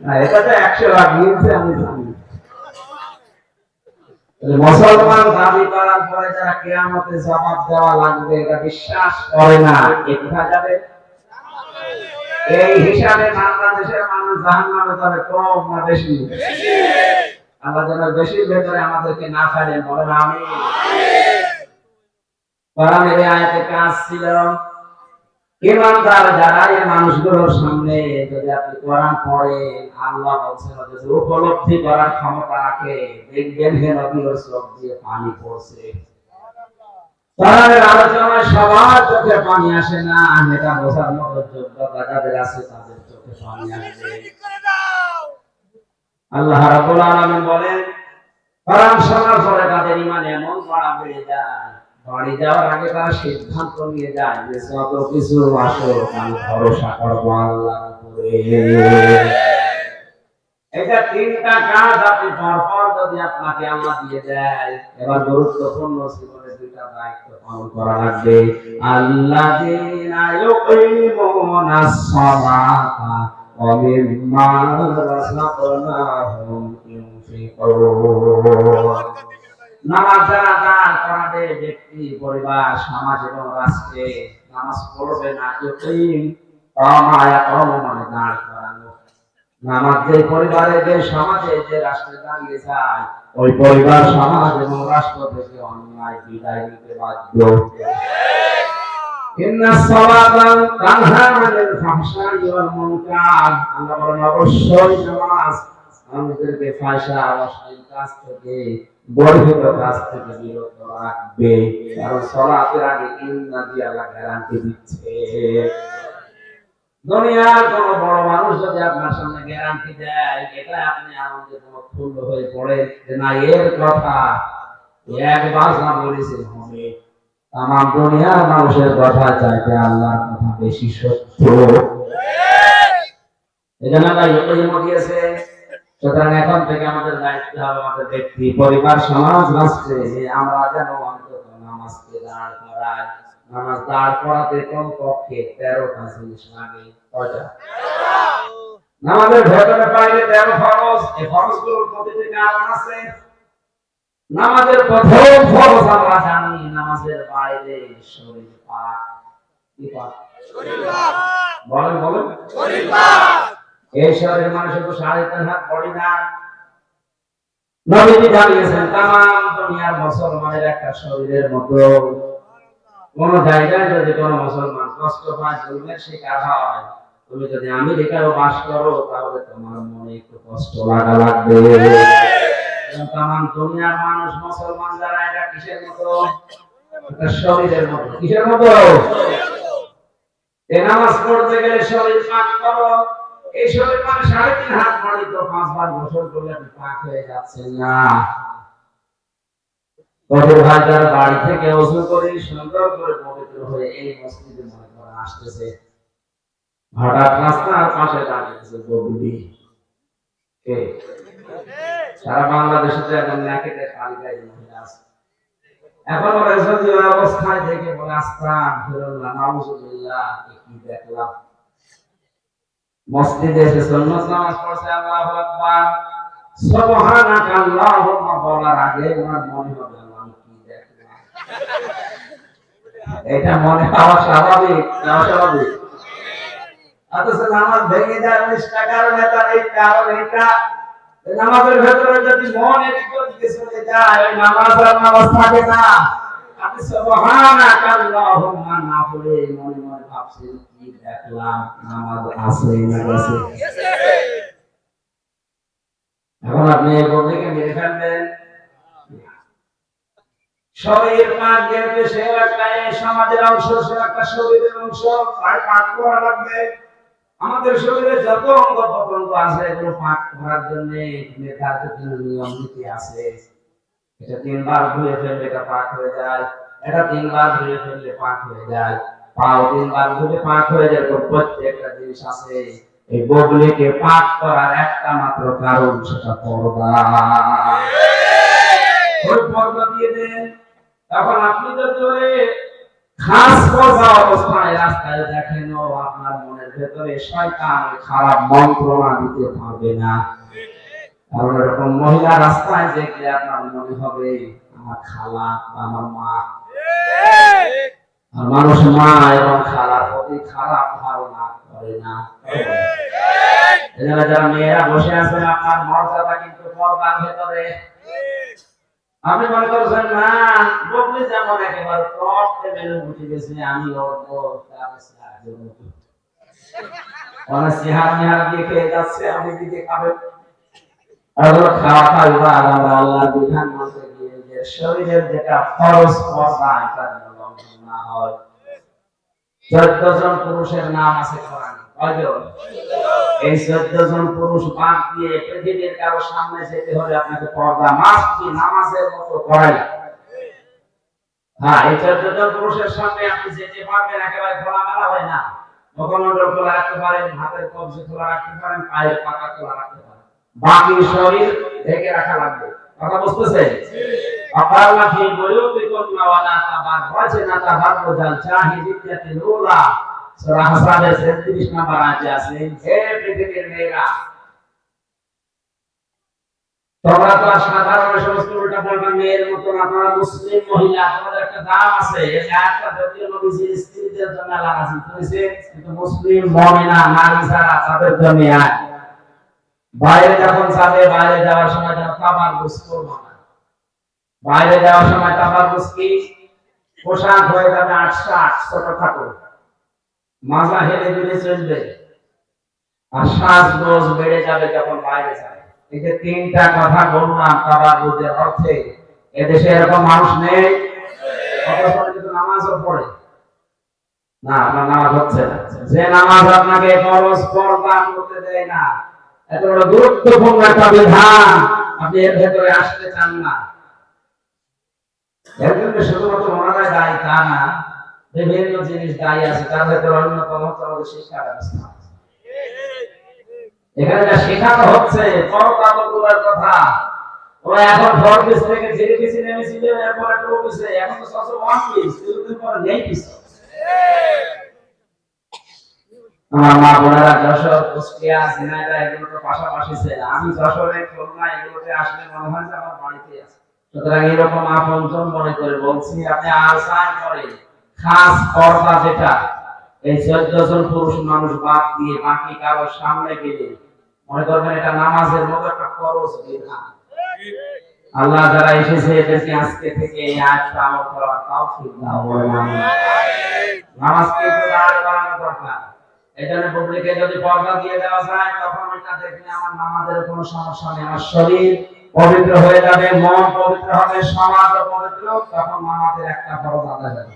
না, এটা তো 100 লাখ নিয়েছে আমি জানি। মুসলমান দাবি করার পরে যারা কিয়ামতে জবাব দেওয়া লাগবে এটা বিশ্বাস করে না, এ কোথায় যাবে? এই হিসাবে বাংলাদেশের মানুষ জাহান্নামে যাবে কম না বেশি? আল্লাহ যেন বেশির ভেতরে আমাদেরকে না ফেলেন, বলেন আমিন। কোরআনের আয়াতে কাজ ছিল ইমানদার যারা এই মানুষগুলোর সামনে যদি আপনি কোরআন পড়েন, আল্লাহ বলছেন যদি উপলব্ধি করার ক্ষমতা রাখে, দেখবেন হে নবীর চোখ দিয়ে পানি পড়ছে। কোরআনের আলোচনায় সবার চোখে পানি আসে না, এটা বোঝার মতো যোগ্যতা যাদের আছে তাদের চোখে পানি আসে। আল্লাহ রাব্বুল আলামিন বলেন কোরআন শোনার পরে তাদের ঈমান এমন বেড়ে যায়, বাড়ি যাওয়ার আগে তারা সিদ্ধান্ত নিয়ে যায় যে যত কিছু আসুক আমি ভরসা করবো আল্লাহর উপরে। এটা তিনটা কাজ আপনি পরপর যদি আপনাকে আল্লাহ দিয়ে দেয়, এবার গুরুত্বপূর্ণ জীবনে দুইটা দায়িত্ব পালন করা লাগবে। আল্লাযীনা ইউকিমুনাস সালাতা ওয়া মিম্মা রাযাকনাহুম ইউনফিকুন। নামাজ যারা দান করাবে ব্যক্তি, পরিবার, সমাজ এবং রাষ্ট্রে নামাজ পড়বে না, ইউকিম কামায়া কম মানে দাঁড় করানো। নামাজ যে পরিবারে, যে সমাজে, যে রাষ্ট্রে দাঁড়িয়ে যায়, ওই পরিবার, সমাজ এবং রাষ্ট্র থেকে অন্যায় বিদায় নিতে বাধ্য। ইন্নাস সালাতা তানহা আনিল ফাহশাই ওয়াল মুনকার। আল্লাহ বলেন অবশ্যই নামাজ আমাদেরকে ফাহশা অশ্লীল কাজ থেকে, বর্জিত কাজ থেকে বিরত রাখবে। কারণ সালাতের আগে ইন্না দিয়ে আল্লাহ গ্যারান্টি দিচ্ছে। দুনিয়ার কোন বড় মানুষ যদি আপনার সামনে গ্যারান্টি দেয়, এটা আপনি আনন্দে প্রফুল্ল হয়ে পড়ে যে না, এর কথা একবার না বলেছে হবে। তামাম দুনিয়ার মানুষের কথা চাইতে আল্লাহর কথা বেশি সত্য। এজন্য আল্লাহ ইউকিম দিয়েছে। সুতরাং এখন থেকে আমাদের দায়িত্ব হবে আমাদের ব্যক্তি, পরিবার, সমাজ, রাষ্ট্রে আমরা যেন অন্তত নামাজকে দাঁড় করাই। নামাজ দাঁড় করাতে কমপক্ষে 13টা জিনিস লাগে। কয়টা? নামাজের ভেতরে বাইরে 13 ফরজ। এই ফরজগুলোর প্রতিটি কারণ আছে। নামাজের প্রথম ফরজ আমরা জানি, নামাজের বাইরে শরীর পাক। কি পাক? শরীর পাক। বলেন বলেন, শরীর পাক। এই শরীর মানে শুধু 3.5 হাত বডি না। নবীজি জানিয়েছেন তামাম দুনিয়ার মুসলমানের একটা শরীরের মতো। কোন জায়গায় যদি কোন মুসলমান কষ্ট পায়, জুলমের শিকার হয়, তুমি যদি আমেরিকায় বাস করো তাহলে তোমার মনে একটু কষ্ট লাগা লাগবে। তামাম দুনিয়ার মানুষ মুসলমান যারা, এটা কিসের মতো? একটা শরীরের মতো। কিসের মতো? এই নামাজ পড়তে গেলে শরীর পাক করো। এই শরীর মানে 3.5 হাত বডি, তো 5 বার গোসল করলে পাক হয়ে যাচ্ছে না। কবির ভাই যার বাড়ি থেকে ওযু করে সুন্দর করে পবিত্র হয়ে এই মসজিদে মনে করে আসতেছে, হঠাৎ রাস্তার পাশে দাঁড়িয়েছে বগুড়ি। কে? সারা বাংলাদেশে তো এখন ন্যাকেটে তালিকায় মহিলা আছে। এখন ওরা যদি ওই অবস্থায় দেখে বলে আস্তাগফিরুল্লাহ, নাউযুবিল্লাহ, কি দেখলাম। মসজিদে এসে সুন্নাত নামাজ পড়ছে, আল্লাহু আকবার, সুবহানাকা আল্লাহুম্মা বলার আগে ওনার মনে হবে এটা মনে হওয়া স্বাভাবিক না অস্বাভাবিক? অথচ নামাজ ভেঙে যায় 19টা কারণে। তার এই কারণ এটা, নামাজের ভেতরে যদি মন এদিকে ওদিকে চলে যায়, ওই নামাজ আর নামাজ থাকে না। আপনি সুবহানাকা আল্লাহুম্মা না পড়ে মনে মনে ভাবছেন কি দেখলাম, নামাজ আছে না গেছে? এখন আপনি এই বন্ধুকে মেরে ফেলবেন। শরীর পাক যেহেতু সে একটা সমাজের অংশ, সে একটা শরীরের অংশ, তাই পাক করা লাগবে। আমাদের শরীরে যত অঙ্গ প্রত্যঙ্গ আছে এগুলো পাক করার জন্য নির্ধারিত নিয়ম নীতি আছে। এটা 3 বার ধুয়ে ফেললে এটা পাক হয়ে যায়, এটা 3 বার ধুয়ে ফেললে পাক হয়ে যায়, পাও 3 বার ধুলে পাক হয়ে যায়। প্রত্যেকটা জিনিস আছে। এই বদলিকে পাক করার একটা মাত্র কারণ, সেটা পর্দা। ওই পর্দা দিয়ে দেন, তখন আপনি যদি খাস পর্দা অবস্থায় রাস্তায় দেখেন আপনার মনের ভেতরে শয়তান খারাপ মন্ত্রণা দিতে পারবে না। কারণ এরকম মহিলা রাস্তায় দেখলে আপনার মনে হবে আমার খালা বা আমার মা। আর মানুষ মা এবং খালার প্রতি খারাপ ধারণা করে না। যারা মেয়েরা বসে আছেন আপনার মর্যাদা কিন্তু পর্দার ভেতরে। আপনি মনে করছেন না বকলি যেমন একেবারে টপ লেভেলে উঠে গেছে, আমি অনেক চেহারা মেহারা দিয়ে খেয়ে যাচ্ছে, আমি দিকে খাবে খাওয়া খাওয়া আমরা আল্লাহ বিধান মানতে গিয়ে যে শরীরের যেটা ফরজ পর্দা এটা লঙ্ঘন না হয়। 14 জন পুরুষের নাম আছে কোরআনে, কয়জন? এই 14 জন পুরুষ বাদ দিয়ে পৃথিবীর কারো সামনে যেতে হলে আপনাকে পর্দা মাস্ট কি নামাজের মতো করাই। হ্যাঁ, এই 14 জন পুরুষের সামনে আপনি যেতে পারবেন, একেবারে খোলামেলা হয় না। মুখমণ্ডল খোলা রাখতে পারেন, হাতের কবজি খোলা রাখতে পারেন, পায়ের পাতা খোলা রাখতে পারেন, বাকি শরীর ঢেকে রাখা লাগবে। কথা বুঝতেছেন? আল্লাহ কি বয়ুতিকুম ওয়ালা তাবাররাজনা তাবাররুজাল জাহিলিয়াতিল উলা, সূরা হাসাদের 33 নম্বর আয়াতে আছে, হে পৃথিবীর মেয়েরা, তোমরা তো সাধারণ সমস্ত উল্টা পাল্টা মেয়ের মতো না, তোমরা মুসলিম মহিলা, তোমাদের একটা দাম আছে। এই আয়াতটা যদিও নবীজির স্ত্রীদের জন্য নাযিল হয়েছে, কিন্তু মুসলিম মুমিনা নারী যারা তাদের জন্য আয়াত। বাইরে যখন যাবে, বাইরে যাওয়ার সময় যেন তাবাররুজ করবে না। বাইরে যাওয়ার সময় তাবাররুজ কি? পোশাক হয়ে যাবে 8 ছোটখাটো, মাজা হেলে দিলে চলবে, আর সাজগোজ বেড়ে যাবে যখন বাইরে যাবে। এই যে 3টা কথা বললাম তাবাররুজের অর্থে, এদেশে এরকম মানুষ নেই। অথচ কিন্তু নামাজও পড়ে না, আপনার নামাজ হচ্ছে না। যে নামাজ আপনাকে ফরজ পর্দা করতে দেয় না, এত বড় গুরুত্বপূর্ণ একটা বিধান, আপনি এর ভেতরে আসতে চান না। এর জন্য শুধুমাত্র ওনারাই দায়ী তা না, বিভিন্ন জিনিস দায়ী আছে, তার ভেতরে অন্যতম হচ্ছে আমাদের শিক্ষা ব্যবস্থা। এখানে যা শেখানো হচ্ছে পর্দা করার কথা, ওরা এখন ফরজ থেকে ধীরে ধীরে নেমেছিল, এরপর একটা অফিসে এখন তো সব ওয়ান পিস, কিছুদিন পরে নেই পিস। আমার মা বোনেরা যশোর, কুষ্টিয়া, ঝিনাইদহ এগুলো তো পাশাপাশি ছিল। আমি যশোরে, খুলনা এগুলোতে আসলে মনে হয় যে আমার বাড়িতে আছে। সুতরাং এরকম আপনজন মনে করে বলছি, আপনি আসার পরে খাস পর্দা যেটা, এই 14 জন পুরুষ মানুষ বাদ দিয়ে বাকি কারো সামনে গেলে মনে করবেন এটা নামাজের মতো একটা ফরজ বিধান। আল্লাহ যারা এসেছে এদেরকে আজকে থেকে এই আয়াতটা আমল করার তৌফিক দাও। নামাজ কিন্তু দাঁড় করানো দরকার। এজন্য পাবলিকে যদি পর্দা দিয়ে দেওয়া যায়, তখন এটা দেখলে আমার নামাজের কোনো সমস্যা নেই, আমার শরীর পবিত্র হয়ে যাবে, মন পবিত্র হবে, সমাজ পবিত্র, তখন নামাজের একটা ফরজ আদায় হবে।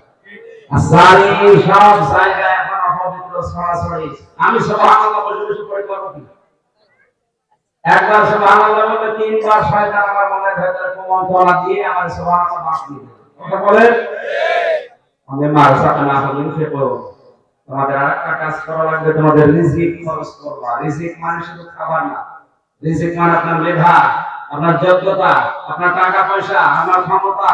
আসারি সব জায়গায় এখন অপবিত্র সরাসরি। আমি সুবহানাল্লাহ বলে বসে পড়ে করব কি? একবার সুবহানাল্লাহ বলে 3বার শয়তান আমার মনের ভেতরে কুমন্ত্রণা দিয়ে আমার সুবহানাল্লাহ বাদ দিয়ে দেয়। কথা বলেন? আমি মারসাকে না হলে সে করব। তোমাদের আরেকটা কাজ করা লাগবে, তোমাদের রিজিক খরচ করবা। রিজিক মানে শুধু খাবার না, রিজিক মানে আপনার মেধা, আপনার যোগ্যতা, আপনার টাকা পয়সা, আপনার ক্ষমতা,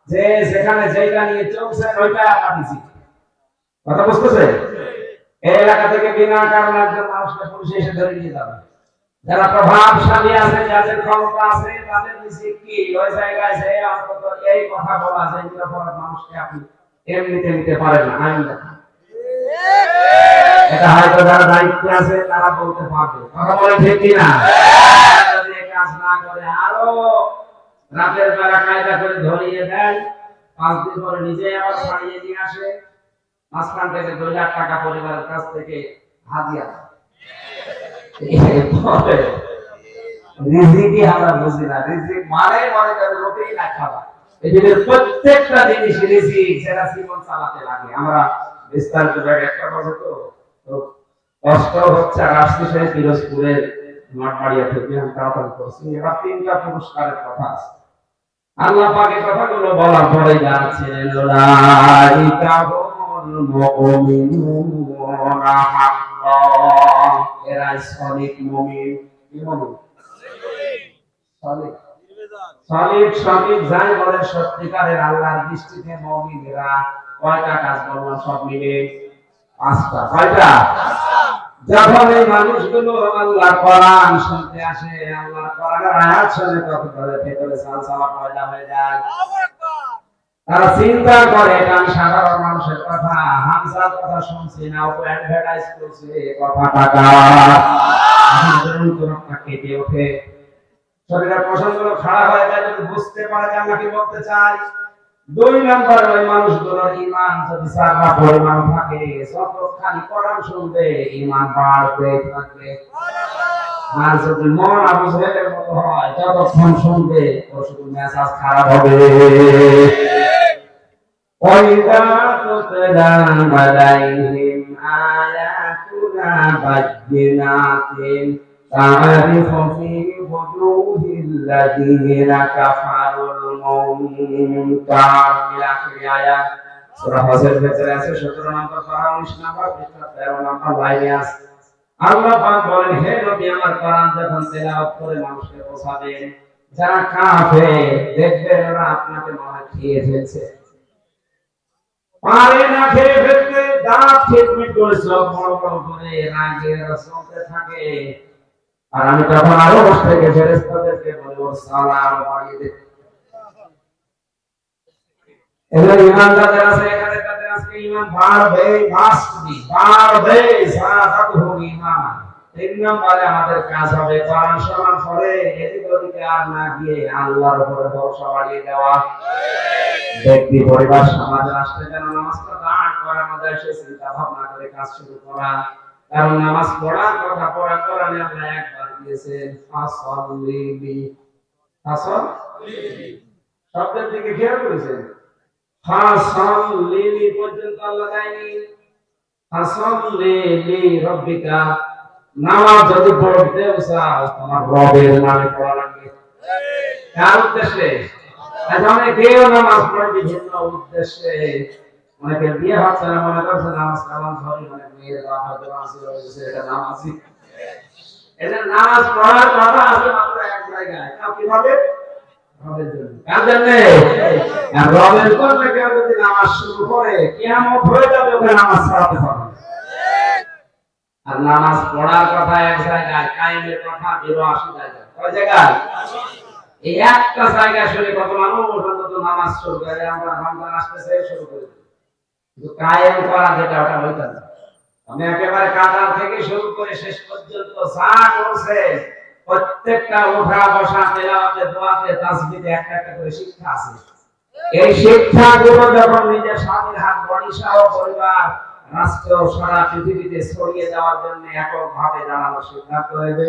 যে যেখানে যেটা নিয়ে চলছে ওইটাই আপনার রিজিক। কথা বুঝতেছে? এই এলাকা থেকে বিনা কারণে একজন মানুষকে পুলিশে এসে ধরে নিয়ে যাবে। যারা প্রভাবশালী আছে, যাদের ক্ষমতা আছে, তাদের রিজিক কি? ওই জায়গায় যে অন্তত এই কথা বলা যায় যে মানুষকে আপনি এমনিতে নিতে পারেন না, আইন দেখা। এটা হয়তো যারা দায়িত্বে আছে তারা বলতে পারবে। কথা বলে ঠিক কিনা? যদি এই কাজ না করে আরো রাতের বেলা কায়দা করে ধরিয়ে দেন, 5 দিন পরে নিজে আবার ছাড়িয়ে নিয়ে আসে, মাঝখান থেকে 2 লাখ টাকা পরিবারের কাছ থেকে হাদিয়া। রিজিকই আমরা বুঝি না। রিজিক মানে মনে করে রুটি না খাওয়া। এদের প্রত্যেকটা জিনিস রিজিক, যেটা জীবন চালাতে লাগে। আমরা বিস্তারিত একটা কথা তো কষ্ট হচ্ছে। আর আসছে সেই পিরোজপুরের নটবাড়িয়া থেকে আমি তাড়াতাড়ি করছি। এবার 3টা পুরস্কারের কথা আছে। আল্লাহ পাকের কথাগুলো বলার পরে যাচ্ছে লাইকা হুমুল মুমিনুনা হাক্কান, এরা সলিড মুমিন। কি মুমিন? সলিড সলিড সঠিক যাই বলে সত্যিকারের আল্লাহর দৃষ্টিতে মুমিন এরা। কয়টা কাজ বললাম সব মিলে? পাঁচটা। কয়টা? যখন এই মানুষগুলো আল্লাহর কোরআন শুনতে আসে, আল্লাহর কোরআনের আয়াত শুনে, তখন তাদের ভেতরে সালসালা পয়দা হয়ে যায়। তারা চিন্তা করে এটা আমি সাধারণ মানুষের কথা, হামজার কথা শুনছি না, ও অ্যাডভার্টাইজ করছে কথা টাকা। কেটে ওঠে, শরীরের প্রসঙ্গগুলো খারাপ হয়ে যায় যদি বুঝতে পারে যে আমরা কি বলতে চাই। দুই নম্বর, ওই মানুষগুলোর ঈমান যদি সারা পরিমাণ থাকে, যতক্ষণ কোরআন শুনবে ঈমান বাড়তে থাকবে। আর যদি মন আবু জাহেলের মতো হয়, যতক্ষণ শুনবে ওর শুধু মেজাজ খারাপ হবে। وَإِذَا تُتْلَى عَلَيْهِمْ آيَاتُنَا بَيِّنَاتٍ تَعْرِفُ فِي وُجُوهِ الَّذِينَ كَفَرُوا الْمُنكَرَ إلى آخر আয়াত। সূরা হজের ভেতরে আছে 17 নম্বর পারা, 19 নম্বর পৃষ্ঠা, 13 নম্বর লাইনে আছে। আল্লাহ পাক বলেন, হে নবী, আমার কোরআন যখন তেলাওয়াত করে মানুষকে বোঝাবেন, যারা কাফের দেখবেন ওরা আপনাকে মনে খেয়ে ফেলছে, পারে না খেয়ে ফেলতে, দাঁত ঠিকমিট করে সব বড় বড় করে রাগে চলতে থাকে। আর আমি তখন আরো বস থেকে ফেরেশতাদেরকে বলবো সালাম বাড়িয়ে দে। এবার ঈমান যাদের আছে এখানে, তাদের আজকে ঈমান বাড়বে, মাসবি বাড়বে, সাদাতুহু ঈমান। তিন নম্বরে আমাদের কাজ হবে কোরআন শোনার পরে এদিক ওদিকে আর না গিয়ে আল্লাহর উপরে ভরসা বাড়িয়ে দেওয়া। ব্যক্তি, পরিবার, সমাজ, রাষ্ট্রে যেন নামাজটা দাঁড় করার মধ্যে এসে চিন্তা ভাবনা করে কাজ শুরু করা। কারণ নামাজ পড়ার কথা পড়া কোরআনে আল্লাহ একবার দিয়েছেন, ফাসাল্লি। ফাসাল্লি শব্দের দিকে খেয়াল করেছেন? ফাসাল্লি পর্যন্ত আল্লাহ দেয়নি। ফাসাল্লি লিরাব্বিকা, নামাজ যদি পড়তে চাও তোমার রবের নামে পড়া লাগবে। কার উদ্দেশ্যে? অনেকেও নামাজ পড়ে বিভিন্ন উদ্দেশ্যে। অনেকে বিয়ে হচ্ছে না, মনে করছে নামাজ কালাম ধরি, অনেক মেয়ের বাপ হয়তো নামাজি হয়েছে, এটা নামাজি। এটা নামাজ পড়ার কথা আছে মাত্র এক জায়গায়, তাও কিভাবে? রবের জন্য। কার জন্য? আর রবের জন্য কেউ যদি নামাজ শুরু করে, কিয়ামত হয়ে যাবে, ওকে নামাজ পড়াতে হবে। আর নামাজ পড়ার কথা এক জায়গায়, কায়েমের কথা ৮২ জায়গায়। কয় জায়গায়? এই একটা জায়গা শুনে কত মানুষ অন্তত নামাজ শুরু করে, আমরা রমজান আসতেছে শুরু করে দিই, কিন্তু কায়েম করা যেটা ওটা হইতে না। আমি একেবারে কাতার থেকে শুরু করে শেষ পর্যন্ত যা করছে, প্রত্যেকটা ওঠা বসা, তেলাওয়াতে, দোয়াতে, তাসবিহে একটা একটা করে শিক্ষা আছে। এই শিক্ষাগুলো যখন নিজের স্বামীর হাত বডি সহ পরিবার, রাষ্ট্র, সারা পৃথিবীতে ছড়িয়ে দেওয়ার জন্য এককভাবে দাঁড়ানোর সিদ্ধান্ত হয়েছে।